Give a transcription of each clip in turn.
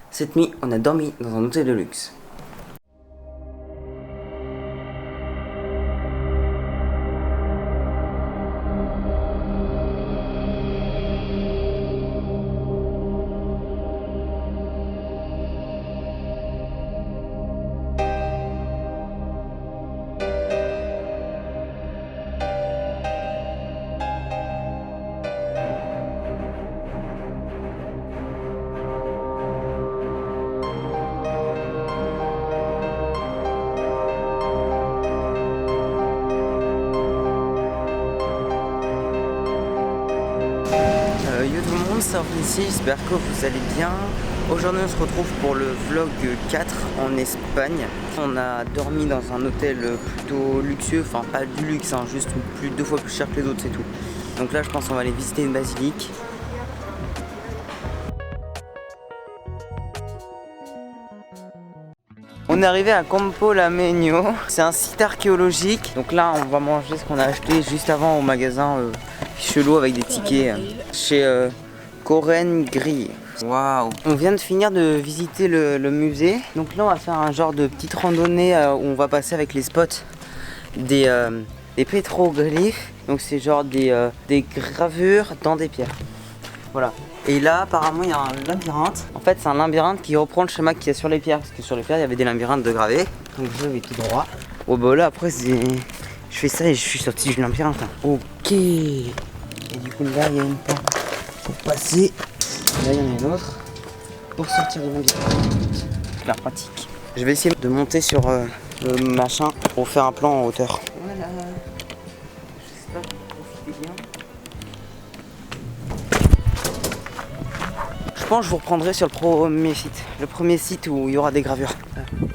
Cette nuit, on a dormi dans un hôtel de luxe. Yo tout le monde, c'est ici, j'espère que vous allez bien. Aujourd'hui on se retrouve pour le vlog 4 en Espagne. On a dormi dans un hôtel plutôt luxueux, enfin pas du luxe, hein, juste deux fois plus cher que les autres, c'est tout. Donc là je pense qu'on va aller visiter une basilique. On est arrivé à Campo Lamegno, c'est un site archéologique. Donc là on va manger ce qu'on a acheté juste avant au magasin chelou avec des tickets chez Coren Grill. Waouh! On vient de finir de visiter le musée. Donc là on va faire un genre de petite randonnée où on va passer avec les spots des pétroglyphes. Donc c'est genre des gravures dans des pierres. Voilà. Et là apparemment il y a un labyrinthe. En fait c'est un labyrinthe qui reprend le schéma qu'il y a sur les pierres. Parce que sur les pierres il y avait des labyrinthes de gravés. Donc je vais tout droit. Oh bah là après c'est... Je fais ça et je suis sorti du labyrinthe. Ok. Et du coup là il y a une porte pour passer. Là il y en a une autre pour sortir de labyrinthe. C'est la pratique. Je vais essayer de monter sur le machin pour faire un plan en hauteur. Voilà. J'espère que vous profitez bien. Je pense que je vous reprendrai sur le premier site où il y aura des gravures.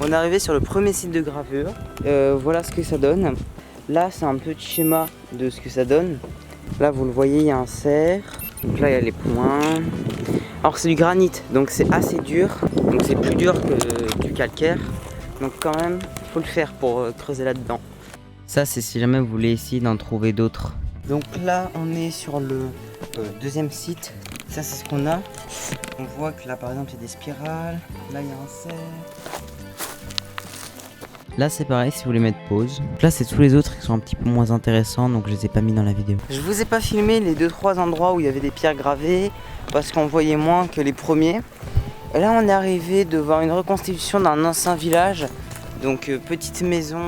On est arrivé sur le premier site de gravure. Voilà ce que ça donne. Là c'est un petit schéma de ce que ça donne. Là vous le voyez, il y a un cerf. Donc là il y a les points. Alors c'est du granit, donc c'est assez dur. Donc c'est plus dur que du calcaire. Donc quand même il faut le faire pour creuser là-dedans. Ça c'est si jamais vous voulez essayer d'en trouver d'autres. Donc là on est sur le deuxième site. Ça c'est ce qu'on a. On voit que là par exemple il y a des spirales. Là il y a un cerf. Là c'est pareil si vous voulez mettre pause. Donc là c'est tous les autres qui sont un petit peu moins intéressants, donc je les ai pas mis dans la vidéo. Je vous ai pas filmé les 2-3 endroits où il y avait des pierres gravées parce qu'on voyait moins que les premiers. Et là on est arrivé devant une reconstitution d'un ancien village. Donc petite maison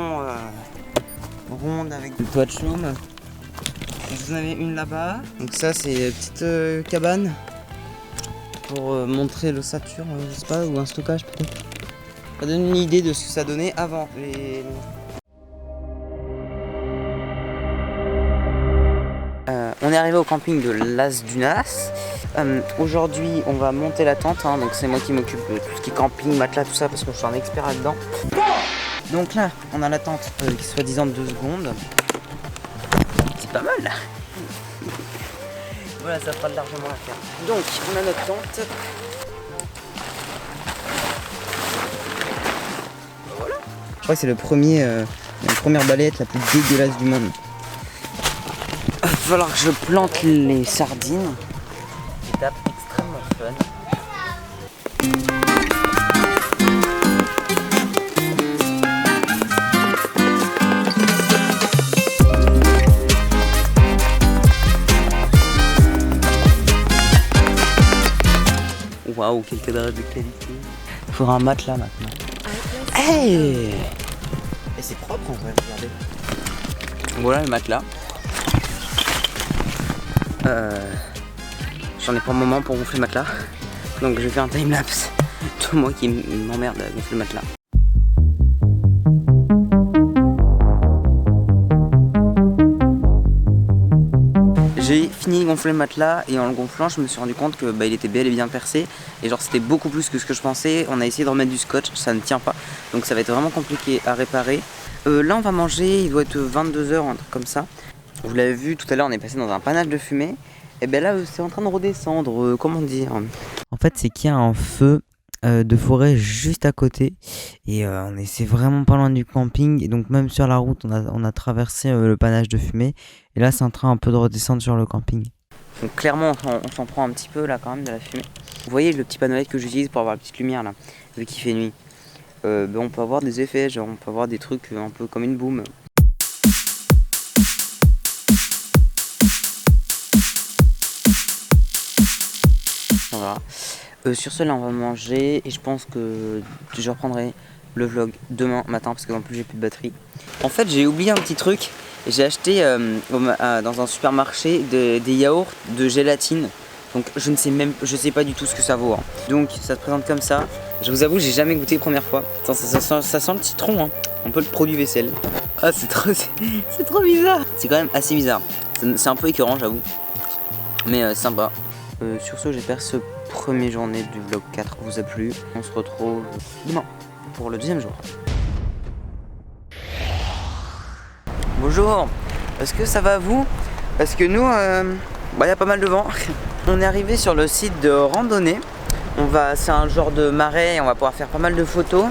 ronde avec du toit de chaume. Vous en avez une là-bas. Donc ça c'est une petite cabane pour montrer l'ossature, je sais pas, ou un stockage peut-être. Ça donne une idée de ce que ça donnait avant on est arrivé au camping de Las Dunas. Aujourd'hui on va monter la tente, hein, donc c'est moi qui m'occupe de tout ce qui est camping, matelas, tout ça parce que je suis un expert là-dedans. Donc là on a la tente qui soi-disant de 2 secondes. C'est pas mal. Voilà, ça fera largement l'affaire. Donc on a notre tente. Je crois que c'est la première balayette la plus dégueulasse du monde. Il va falloir que je plante les sardines. Étape extrêmement fun. Waouh, quel cadre de qualité. Il faudra un matelas maintenant. Hey! Et c'est propre en vrai, regardez. Voilà le matelas. J'en ai pas un moment pour gonfler le matelas. Donc je fais un timelapse. Tout moi qui m'emmerde à gonfler le matelas. J'ai fini de gonfler le matelas et en le gonflant je me suis rendu compte que il était bel et bien percé. Et genre c'était beaucoup plus que ce que je pensais. On a essayé de remettre du scotch, ça ne tient pas. Donc ça va être vraiment compliqué à réparer. Là on va manger, il doit être 22 h, un truc comme ça. Vous l'avez vu tout à l'heure, on est passé dans un panache de fumée. Et ben là c'est en train de redescendre, comment dire. En fait c'est qu'il y a un feu de forêt juste à côté. Et c'est vraiment pas loin du camping. Et donc même sur la route on a traversé le panache de fumée. Et là c'est en train un peu de redescendre sur le camping. Donc clairement on s'en prend un petit peu là quand même de la fumée. Vous voyez le petit panneau LED que j'utilise pour avoir la petite lumière là, vu qu'il fait nuit. On peut avoir des effets, genre on peut avoir des trucs un peu comme une boum. Voilà. Sur ce là on va manger et je pense que je reprendrai le vlog demain matin parce que en plus j'ai plus de batterie. En fait j'ai oublié un petit truc, j'ai acheté dans un supermarché des yaourts de gélatine. Donc je sais pas du tout ce que ça vaut hein. Donc ça se présente comme ça. Je vous avoue j'ai jamais goûté première fois. Attends, ça sent le citron hein. Un peu le produit vaisselle. Ah c'est trop bizarre. C'est quand même assez bizarre. C'est un peu écœurant j'avoue. Mais sympa. Sur ce j'espère que ce première journée du vlog 4 vous a plu. On se retrouve demain pour le deuxième jour. Bonjour. Est-ce que ça va vous? Parce que nous y a pas mal de vent. On est arrivé sur le site de randonnée. C'est un genre de marais, on va pouvoir faire pas mal de photos.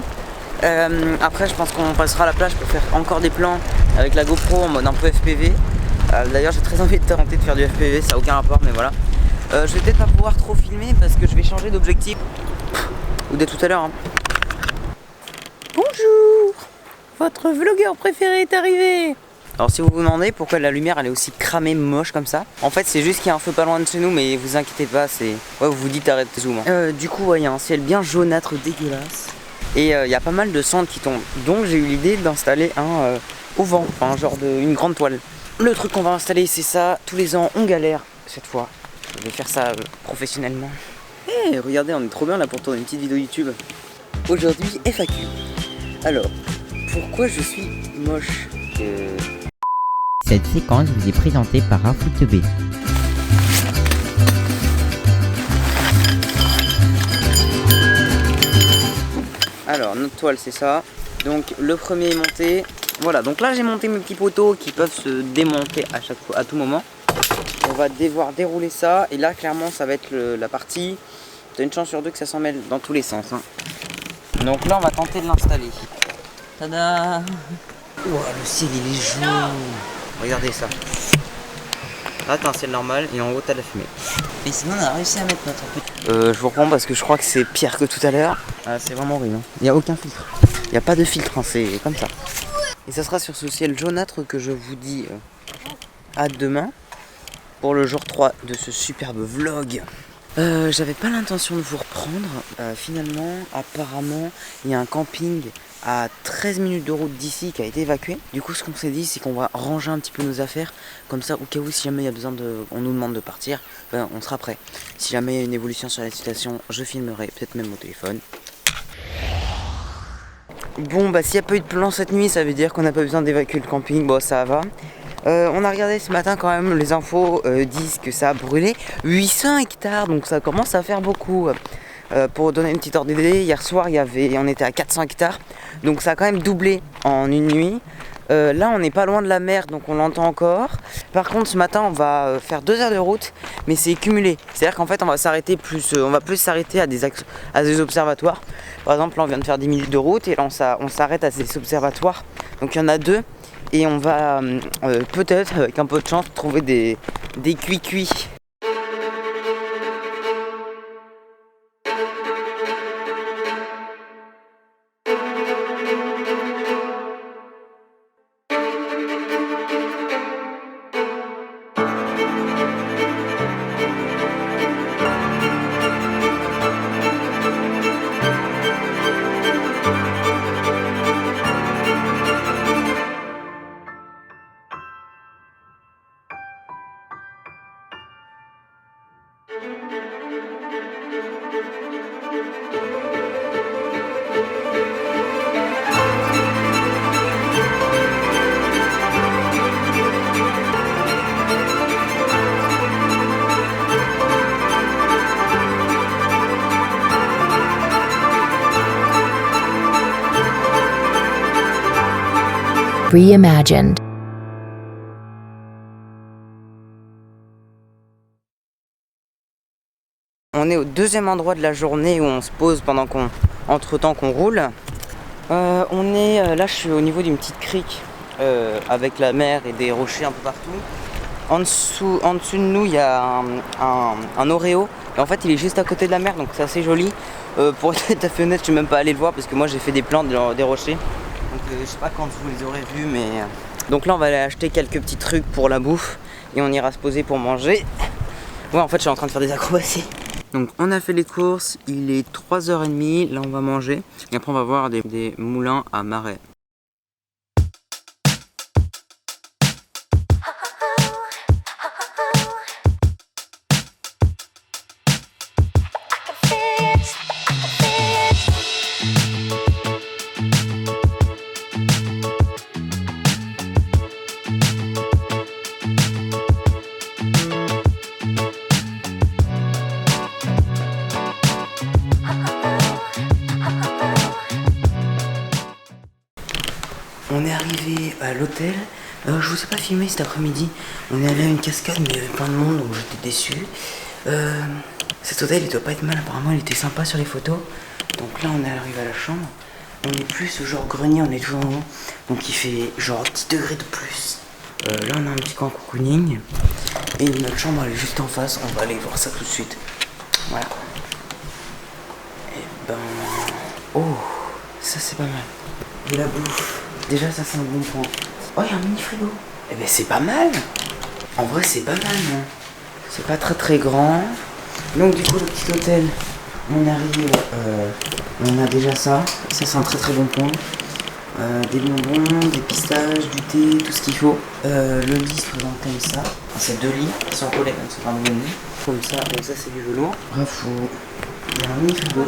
Après je pense qu'on passera à la plage pour faire encore des plans avec la GoPro en mode un peu FPV. D'ailleurs j'ai très envie de tenter de faire du FPV, ça n'a aucun rapport mais voilà. Je vais peut-être pas pouvoir trop filmer parce que je vais changer d'objectif. Ou dès tout à l'heure hein. Bonjour. Votre vlogueur préféré est arrivé. Alors si vous vous demandez pourquoi la lumière elle est aussi cramée moche comme ça, en fait c'est juste qu'il y a un feu pas loin de chez nous mais vous inquiétez pas, vous vous dites arrêtez zoom hein. Du coup il y a un ciel bien jaunâtre dégueulasse et il y a pas mal de cendres qui tombent, donc j'ai eu l'idée d'installer un au vent, enfin un genre une grande toile. Le truc qu'on va installer c'est ça, tous les ans on galère, cette fois je vais faire ça professionnellement. Hey, regardez on est trop bien là pour tourner une petite vidéo YouTube. Aujourd'hui FAQ. Alors, pourquoi je suis moche? Cette séquence vous est présentée par RafootB. Alors notre toile c'est ça. Donc le premier est monté. Voilà, donc là j'ai monté mes petits poteaux qui peuvent se démonter à chaque fois, à tout moment. On va devoir dérouler ça et là clairement ça va être la partie. T'as une chance sur deux que ça s'en mêle dans tous les sens hein. Donc là on va tenter de l'installer. Tada! Wow, le ciel il est jaune. Regardez ça. Là t'as un ciel normal et en haut t'as de la fumée. Et sinon on a réussi à mettre notre petit... je vous reprends parce que je crois que c'est pire que tout à l'heure. Ah, c'est vraiment horrible hein. Il n'y a aucun filtre. Il n'y a pas de filtre hein, c'est comme ça. Et ça sera sur ce ciel jaunâtre que je vous dis à demain pour le jour 3 de ce superbe vlog. J'avais pas l'intention de vous reprendre. Finalement, apparemment, il y a un camping à 13 minutes de route d'ici qui a été évacué. Du coup, ce qu'on s'est dit, c'est qu'on va ranger un petit peu nos affaires. Comme ça, au cas où, si jamais il y a besoin on nous demande de partir, on sera prêt. Si jamais il y a une évolution sur la situation, je filmerai, peut-être même au téléphone. Bon, s'il n'y a pas eu de plan cette nuit, ça veut dire qu'on n'a pas besoin d'évacuer le camping. Bon, ça va. On a regardé ce matin quand même, les infos disent que ça a brûlé 800 hectares, donc ça commence à faire beaucoup. Pour donner une petite ordre d'idée, hier soir on était à 400 hectares, donc ça a quand même doublé en une nuit. Là on n'est pas loin de la mer, donc on l'entend encore. Par contre ce matin on va faire 2 heures de route, mais c'est cumulé. C'est-à-dire qu'en fait on va s'arrêter on va plus s'arrêter à des observatoires. Par exemple là on vient de faire 10 minutes de route et là on s'arrête à ces observatoires. Donc il y en a 2. Et on va peut-être, avec un peu de chance, trouver des cuits-cuits. Reimagined. On est au deuxième endroit de la journée où on se pose entre-temps qu'on roule. Là je suis au niveau d'une petite crique avec la mer et des rochers un peu partout. En dessous de nous, il y a un Oreo. Et en fait, il est juste à côté de la mer, donc c'est assez joli. Pour être tout à fait honnête, je suis même pas allé le voir parce que moi j'ai fait des plans des rochers. Donc je sais pas quand vous les aurez vus, mais... Donc là, on va aller acheter quelques petits trucs pour la bouffe. Et on ira se poser pour manger. Ouais, en fait, je suis en train de faire des acrobaties. Donc on a fait les courses, il est 3h30, là on va manger. Et après on va voir des moulins à marais. On est arrivé à l'hôtel. Je vous ai pas filmé cet après-midi. On est allé à une cascade, mais il y avait plein de monde, donc j'étais déçu. Cet hôtel, il doit pas être mal. Apparemment, il était sympa sur les photos. Donc là, on est arrivé à la chambre. On est plus ce genre grenier, on est toujours en haut. Donc il fait genre 10 degrés de plus. Là, on a un petit coin cocooning. Et notre chambre, elle est juste en face. On va aller voir ça tout de suite. Voilà. Et ben... Oh, ça c'est pas mal. De la bouffe. Déjà ça c'est un bon point. Oh, il y a un mini frigo. Eh ben c'est pas mal. En vrai c'est pas mal, non? C'est pas très grand. Donc du coup le petit hôtel, on arrive, on a déjà ça. Ça c'est un très bon point. Des bonbons, des pistaches, du thé, tout ce qu'il faut. Le lit se présente comme ça. Enfin, c'est 2 lits, sans collègue, donc c'est pas un nouveau lit. Comme ça, donc ça c'est du velours. Bref, il y a un mini frigo.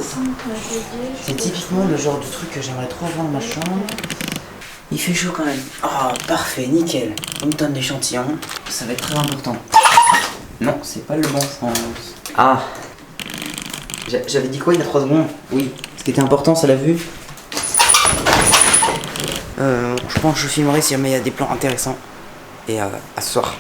C'est typiquement le genre de truc que j'aimerais trop avoir dans ma chambre. Il fait chaud quand même. Oh, parfait, nickel. Une tonne d'échantillons, ça va être très important. Non, c'est pas le bon sens. Ah, j'avais dit quoi il y a 3 secondes? Oui, ce qui était important, c'est la vue. Je pense que je filmerai si jamais il y a des plans intéressants. Et à ce soir.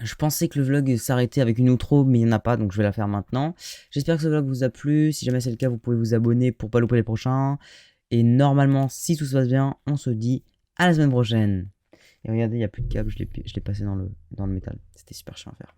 Je pensais que le vlog s'arrêtait avec une outro, mais il n'y en a pas, donc je vais la faire maintenant. J'espère que ce vlog vous a plu. Si jamais c'est le cas, vous pouvez vous abonner pour pas louper les prochains. Et normalement, si tout se passe bien, on se dit à la semaine prochaine. Et regardez, il n'y a plus de câble, je l'ai passé dans le métal. C'était super chiant à faire.